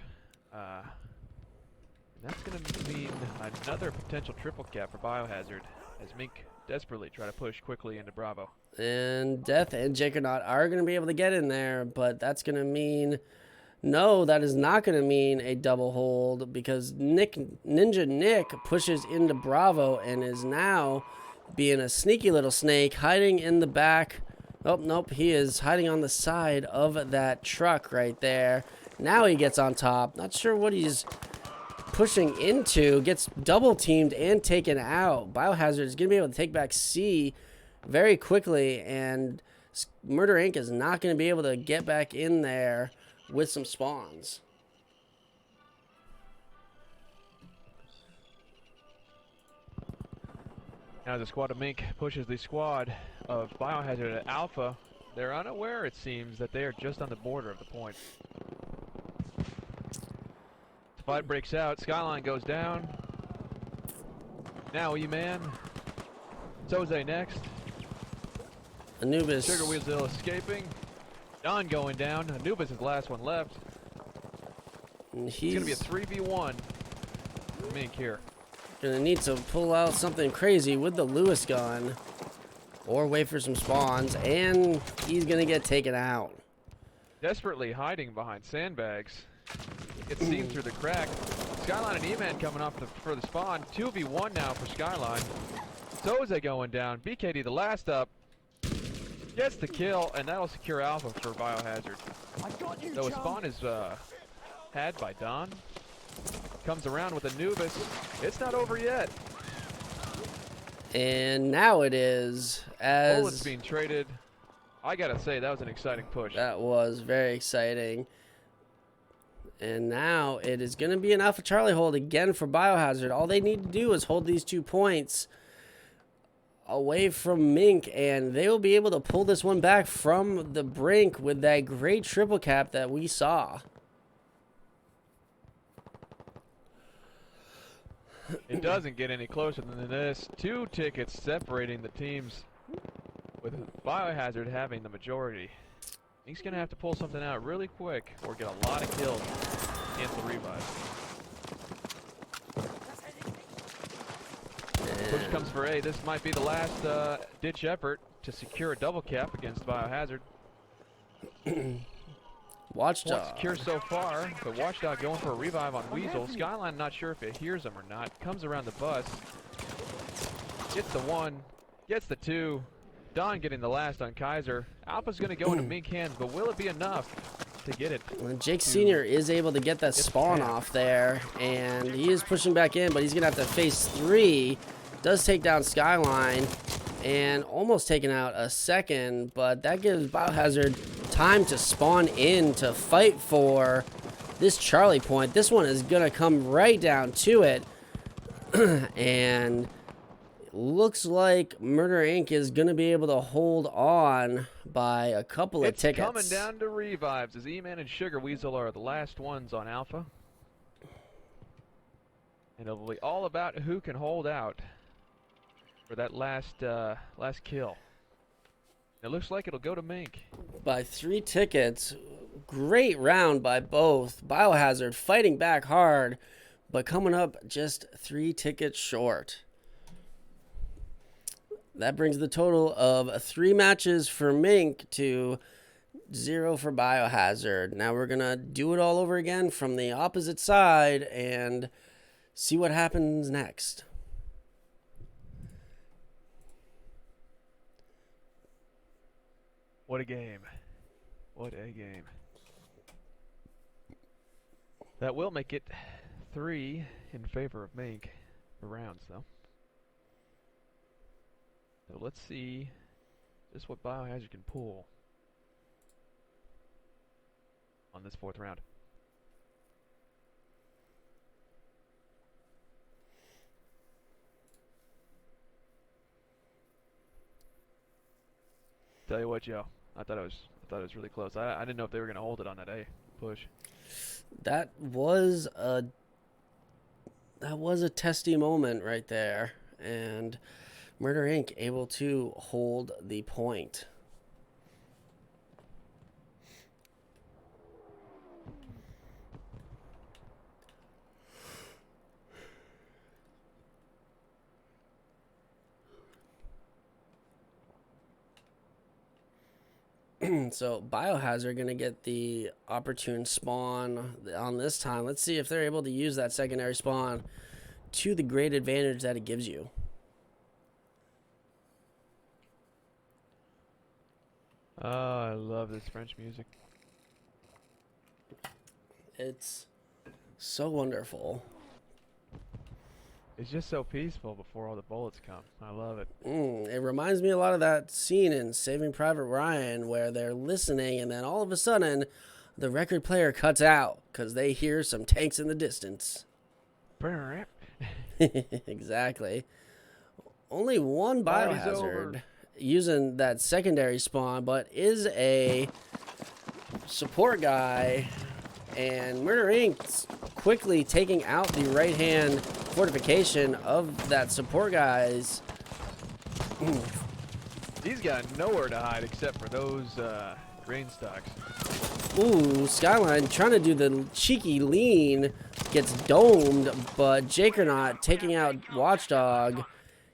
That's going to mean another potential triple cap for Biohazard as MINC desperately try to push quickly into Bravo. And Death and Jakernaut are going to be able to get in there, but that's going to mean... No, that is not going to mean a double hold because Ninja Nick pushes into Bravo and is now being a sneaky little snake hiding in the back. Oh, nope, he is hiding on the side of that truck right there. Now he gets on top. Not sure what he's pushing into. Gets double teamed and taken out. Biohazard is going to be able to take back C very quickly, and Murder Inc. is not going to be able to get back in there with some spawns. Now the squad of MINC pushes the squad of Biohazard at Alpha. They're unaware, it seems, that they are just on the border of the point. The fight breaks out. Skyline goes down. Now E-Man. Jose next. Anubis. Sugar Weasel escaping. Don going down. Anubis is the last one left. It's going to be a 3v1 for MINC here. Gonna need to pull out something crazy with the Lewis gun. Or wait for some spawns. And he's going to get taken out. Desperately hiding behind sandbags. Gets seen through the crack. Skyline and E-Man coming off for the spawn. 2v1 now for Skyline. Jose going down. BKD the last up. Gets the kill, and that'll secure Alpha for Biohazard. I got you, Though a chum. spawn is had by Don. Comes around with Anubis. It's not over yet. And now it is. Bullets As being traded. I gotta say, that was an exciting push. that was very exciting. And now it is going to be an Alpha Charlie hold again for Biohazard. All they need to do is hold these 2 points away from MINC, and they will be able to pull this one back from the brink with that great triple cap that we saw. It doesn't get any closer than this. 2 tickets separating the teams, with Biohazard having the majority. He's going to have to pull something out really quick or get a lot of kills against the revive. Push comes for A. This might be the last ditch effort to secure a double cap against Biohazard. Watchdog. Point secure so far, but Watchdog going for a revive on Weasel. Skyline not sure if it hears him or not. Comes around the bus. Gets the 1. Gets the 2. Don getting the last on Kaiser. Alpha's going to go into MINC hands, but will it be enough to get it? Well, Jake Sr. is able to get that spawn off there, and he is pushing back in, but he's going to have to face 3. Does take down Skyline, and almost taking out a second, but that gives Biohazard time to spawn in to fight for this Charlie point. This one is going to come right down to it, and looks like Murder Inc. is going to be able to hold on by a couple of tickets. It's coming down to revives as E-Man and Sugar Weasel are the last ones on Alpha. And it'll be all about who can hold out for that last kill. It looks like it'll go to MINC. By 3 tickets. Great round by both. Biohazard fighting back hard, but coming up just 3 tickets short. That brings the total of 3 matches for MINC to 0 for Biohazard. Now we're going to do it all over again from the opposite side and see what happens next. What a game. What a game. That will make it 3 in favor of MINC for rounds, though. So let's see just what Biohazard can pull on this 4th round. Tell you what, Joe, I thought it was really close. I didn't know if they were going to hold it on that A push. That was a testy moment right there, and Murder Inc. able to hold the point. So Biohazard going to get the opportune spawn on this time. Let's see if they're able to use that secondary spawn to the great advantage that it gives you. Oh, I love this French music. It's so wonderful. It's just so peaceful before all the bullets come. I love it. It reminds me a lot of that scene in Saving Private Ryan where they're listening and then all of a sudden the record player cuts out because they hear some tanks in the distance. Exactly. Only one Party's biohazard over. using that secondary spawn, but is a support guy. And Murder Inc.'s quickly taking out the right-hand fortification of that support guy's. He's got nowhere to hide except for those grain stocks. Ooh, Skyline trying to do the cheeky lean, gets domed, but Jakernaut taking out Watchdog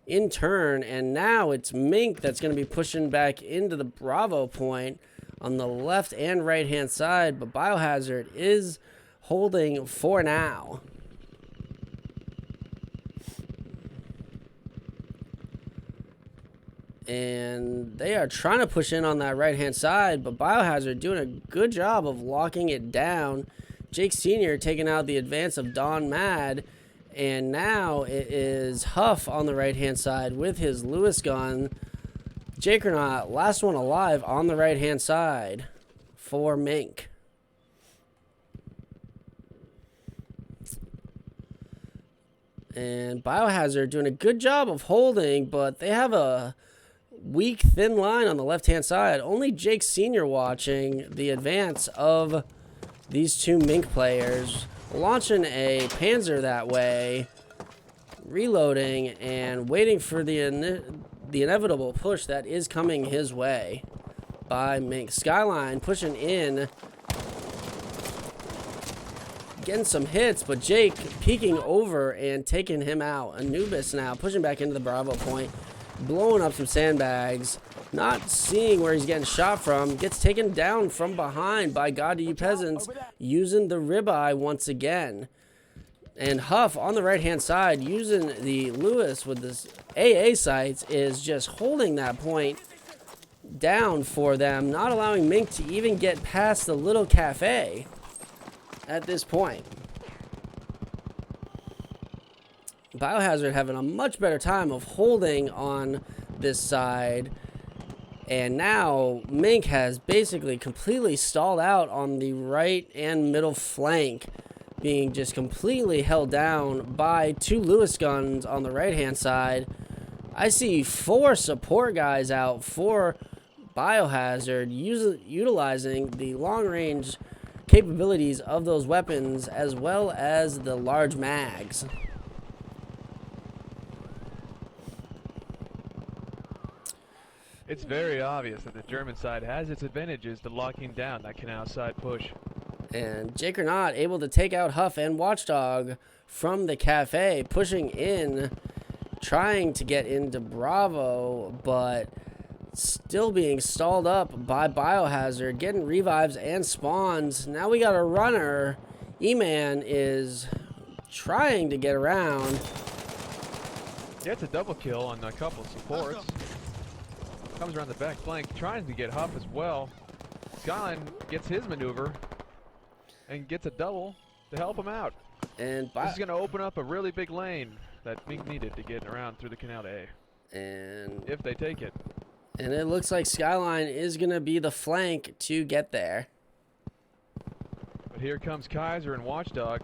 in turn, and now it's MINC that's going to be pushing back into the Bravo point on the left and right hand side, but Biohazard is holding for now. And they are trying to push in on that right hand side, but Biohazard doing a good job of locking it down. Jake Sr. taking out the advance of Don Mad, and now it is Huff on the right hand side with his Lewis gun. Jakernaut, last one alive on the right hand side for MINC. And Biohazard doing a good job of holding, but they have a weak, thin line on the left-hand side. Only Jake Sr. watching the advance of these two MINC players. Launching a Panzer that way. Reloading and waiting for the inevitable push that is coming his way by MINC. Skyline pushing in. Getting some hits, but Jake peeking over and taking him out. Anubis now pushing back into the Bravo point. Blowing up some sandbags, not seeing where he's getting shot from, gets taken down from behind by God to You Peasants, using the ribeye once again. And Huff on the right hand side, using the Lewis with this AA sights, is just holding that point down for them, not allowing MINC to even get past the little cafe at this point. Biohazard having a much better time of holding on this side, and now MINC has basically completely stalled out on the right and middle flank, being just completely held down by two Lewis guns on the right hand side. I see 4 support guys out for Biohazard, utilizing the long range capabilities of those weapons as well as the large mags. It's very obvious that the German side has its advantages to locking down that canal side push. And Jakernaut able to take out Huff and Watchdog from the cafe, pushing in, trying to get into Bravo, but still being stalled up by Biohazard, getting revives and spawns. Now we got a runner. E-Man is trying to get around. Gets a double kill on a couple of supports. Comes around the back flank, trying to get Huff as well. Skyline gets his maneuver and gets a double to help him out. And this is going to open up a really big lane that MINC needed to get around through the canal to A. And if they take it. And it looks like Skyline is going to be the flank to get there. But here comes Kaiser and Watchdog.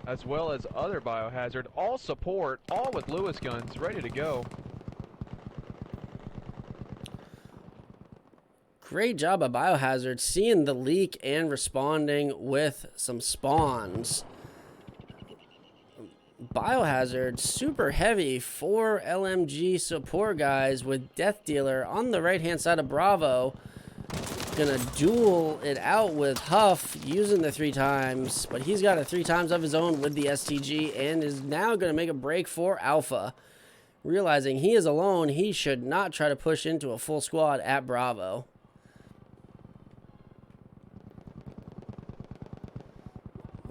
As well as other Biohazard, all support, all with Lewis guns, ready to go. Great job by Biohazard, seeing the leak and responding with some spawns. Biohazard, super heavy, 4 LMG support guys with Death Dealer on the right-hand side of Bravo. Gonna duel it out with Huff using the 3 times, but he's got a 3 times of his own with the STG and is now gonna make a break for Alpha. Realizing he is alone, he should not try to push into a full squad at Bravo.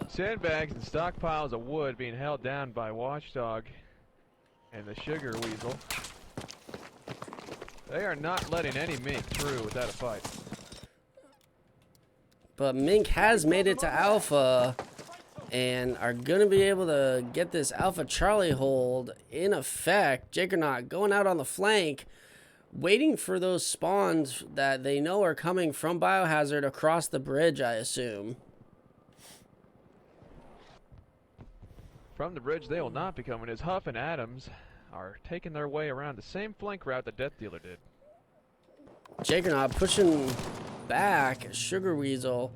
Sandbags and stockpiles of wood being held down by Watchdog and the Sugar Weasel. They are not letting any MINC through without a fight. But MINC has made it to Alpha and are going to be able to get this Alpha Charlie hold in effect. Jakernaut going out on the flank, waiting for those spawns that they know are coming from Biohazard across the bridge, I assume. From the bridge, they will not be coming as Huff and Adams are taking their way around the same flank route that Death Dealer did. Juggernaut pushing back Sugar Weasel,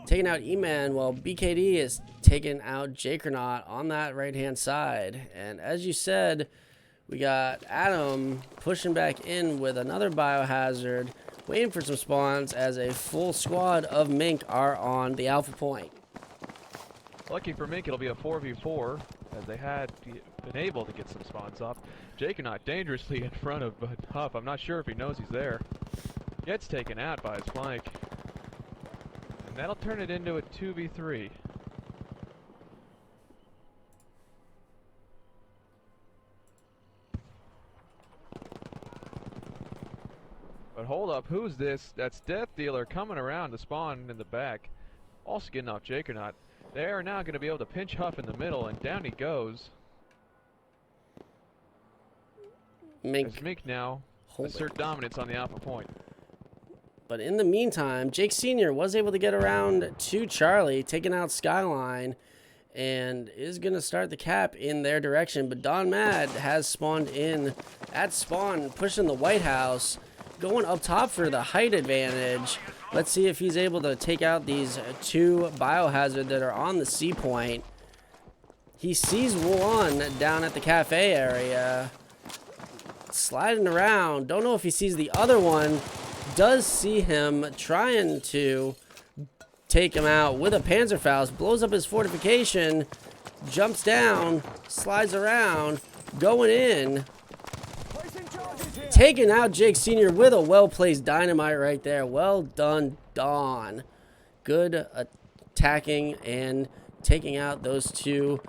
taking out E-Man, while BKD is taking out Juggernaut on that right-hand side. And as you said, we got Adam pushing back in with another biohazard, waiting for some spawns as a full squad of MINC are on the Alpha point. Lucky for MINC, it'll be a 4v4, as they had been able to get some spawns up. Juggernaut dangerously in front of Huff. I'm not sure if he knows he's there. Gets taken out by his flank. And that'll turn it into a 2v3. But hold up, who's this? That's Death Dealer coming around to spawn in the back. Also getting off Juggernaut. They are now going to be able to pinch Huff in the middle, and down he goes. MINC now assert dominance on the Alpha point. But in the meantime, Jake Sr. was able to get around to Charlie, taking out Skyline, and is going to start the cap in their direction. But Don Mad has spawned in at spawn, pushing the White House, going up top for the height advantage. Let's see if he's able to take out these two biohazard that are on the C point. He sees one down at the cafe area, sliding around. Don't know if he sees the other one. Does see him trying to take him out with a Panzerfaust. Blows up his fortification, jumps down, slides around, going in. Taking out Jake Sr. with a well-placed dynamite right there. Well done, Don. Good attacking and taking out those two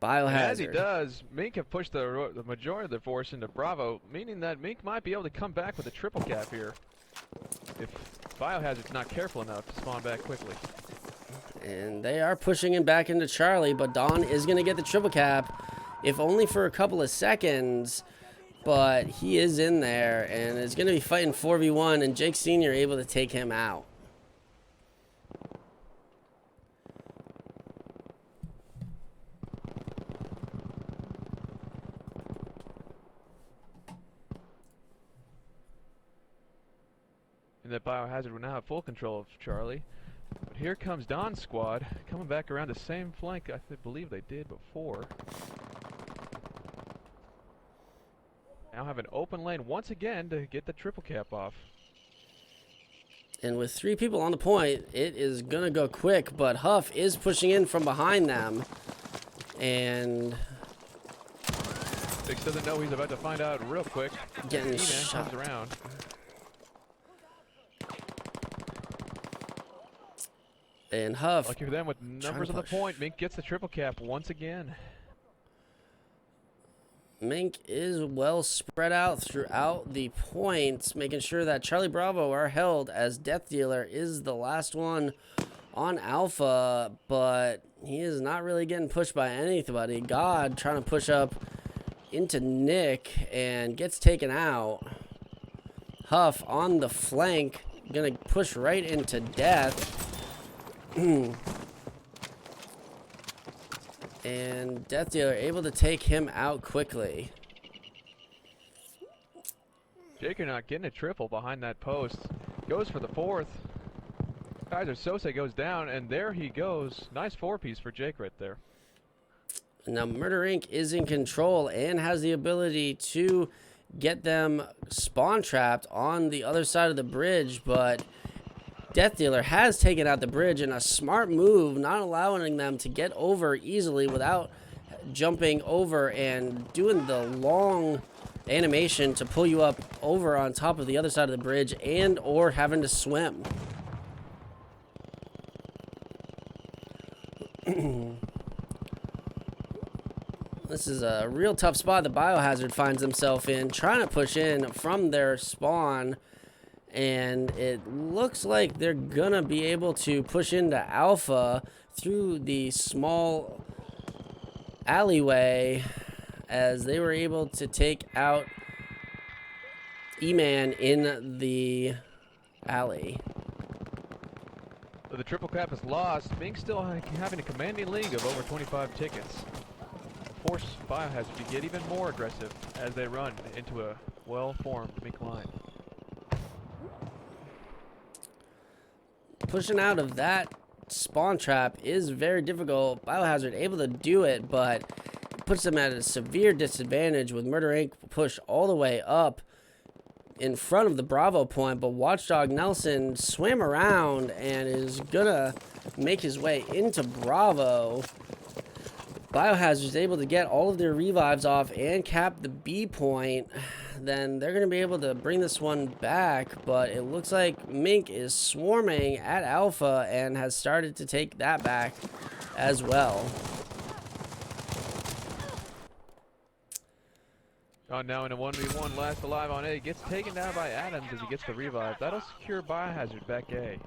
biohazard. And as he does, MINC have pushed the majority of their force into Bravo, meaning that MINC might be able to come back with a triple cap here if Biohazard's not careful enough to spawn back quickly. And they are pushing him back into Charlie, but Don is going to get the triple cap, if only for a couple of seconds. But he is in there and is going to be fighting 4v1, and Jake Sr. able to take him out. And that Biohazard will now have full control of Charlie. But here comes Don's squad, coming back around the same flank I believe they did before. Now have an open lane once again to get the triple cap off. And with 3 people on the point, it is going to go quick, but Huff is pushing in from behind them. And Bix doesn't know he's about to find out real quick. getting E-Man shot. comes around. And Huff, Lucky for them with numbers on the push. point. MINC gets the triple cap once again. MINC is well spread out throughout the points, making sure that Charlie Bravo are held, as Death Dealer is the last one on Alpha, but he is not really getting pushed by anybody. God trying to push up into Nick and gets taken out. Huff on the flank, gonna push right into Death. And Death Dealer able to take him out quickly. Juggernaut getting a triple behind that post. Goes for the 4th. Kaiser Sose goes down, and there he goes. Nice 4-piece for Jake right there. Now Murder Inc. is in control and has the ability to get them spawn trapped on the other side of the bridge, but Death Dealer has taken out the bridge in a smart move, not allowing them to get over easily without jumping over and doing the long animation to pull you up over on top of the other side of the bridge, and or having to swim. This is a real tough spot the Biohazard finds himself in, trying to push in from their spawn. And it looks like they're gonna be able to push into Alpha through the small alleyway, as they were able to take out E-Man in the alley. So the triple cap is lost. MINC still having a commanding league of over 25 tickets. Force Biohazard to get even more aggressive as they run into a well-formed MINC line. Pushing out of that spawn trap is very difficult. Biohazard able to do it, but it puts them at a severe disadvantage with Murder Inc. push all the way up in front of the Bravo point, but Watchdog Nelson swam around and is gonna make his way into Bravo. Biohazard is able to get all of their revives off and cap the B point. Then they're going to be able to bring this one back, but it looks like MINC is swarming at Alpha and has started to take that back as well. Now in a 1v1, last alive on A, gets taken down by Adams as he gets the revive. That'll secure Biohazard back A.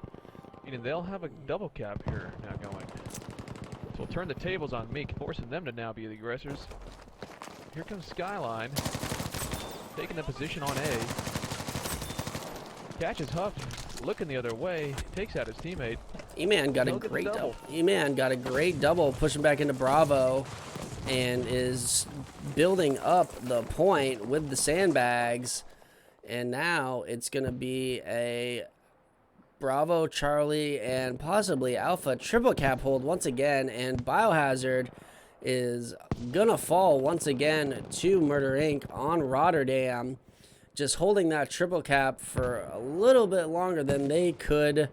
Meaning they'll have a double cap here now going. So we'll turn the tables on MINC, forcing them to now be the aggressors. Here comes Skyline, taking the position on A. Catches Huff, looking the other way, takes out his teammate. E-Man got a great double. E-Man got a great double, pushing back into Bravo, and is building up the point with the sandbags. And now it's going to be a Bravo, Charlie, and possibly Alpha triple cap hold once again, and Biohazard is gonna fall once again to Murder Inc. on Rotterdam, just holding that triple cap for a little bit longer than they could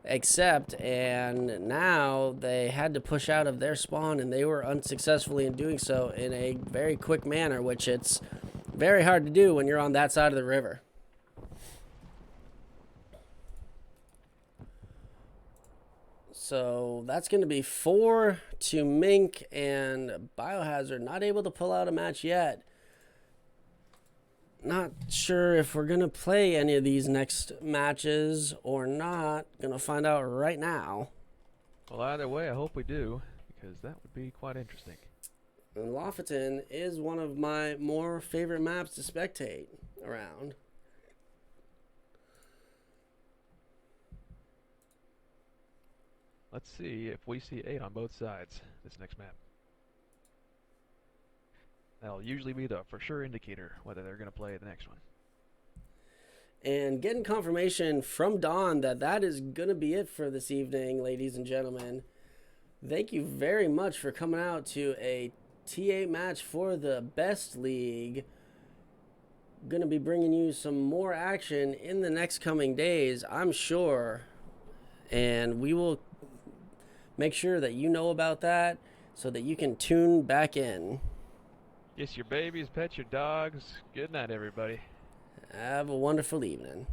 accept, and now they had to push out of their spawn, and they were unsuccessfully in doing so in a very quick manner, which it's very hard to do when you're on that side of the river. So that's going to be 4 to MINC, and Biohazard not able to pull out a match yet. Not sure if we're going to play any of these next matches or not. Going to find out right now. Well, either way, I hope we do, because that would be quite interesting. And Lofton is one of my more favorite maps to spectate around. Let's see if we see 8 on both sides this next map. That'll usually be the for sure indicator whether they're going to play the next one. And getting confirmation from Dawn that that is going to be it for this evening, ladies and gentlemen. Thank you very much for coming out to a T8 match for the B.E.S.T League. Going to be bringing you some more action in the next coming days, I'm sure. And we will make sure that you know about that so that you can tune back in. Kiss your babies, pet your dogs. Good night, everybody. Have a wonderful evening.